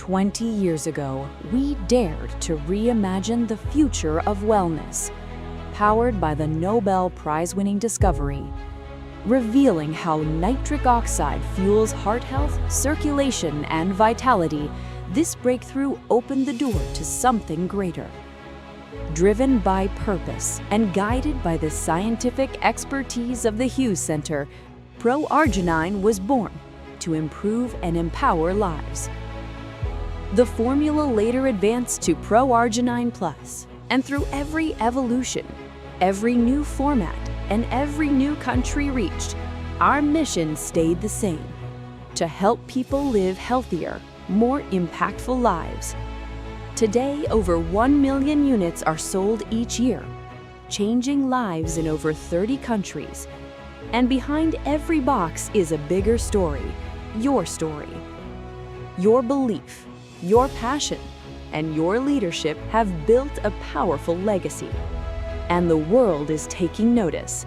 20 years ago, we dared to reimagine the future of wellness, powered by the Nobel Prize-winning discovery, revealing how nitric oxide fuels heart health, circulation, and vitality. This breakthrough opened the door to something greater. Driven by purpose and guided by the scientific expertise of the Hughes Center, ProArgi-9 was born to improve and empower lives. The formula later advanced to ProArgi-9 Plus, and through every evolution, every new format, and every new country reached, our mission stayed the same: to help people live healthier, more impactful lives. Today, over 1 million units are sold each year, changing lives in over 30 countries. And behind every box is a bigger story, your story. Your belief, your passion, and your leadership have built a powerful legacy. And the world is taking notice.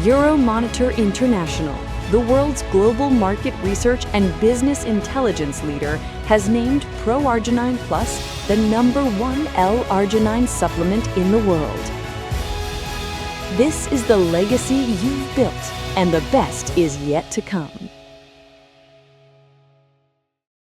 Euromonitor International, the world's global market research and business intelligence leader, has named ProArgi-9 Plus the #1 L-arginine supplement in the world. This is the legacy you've built, and the best is yet to come.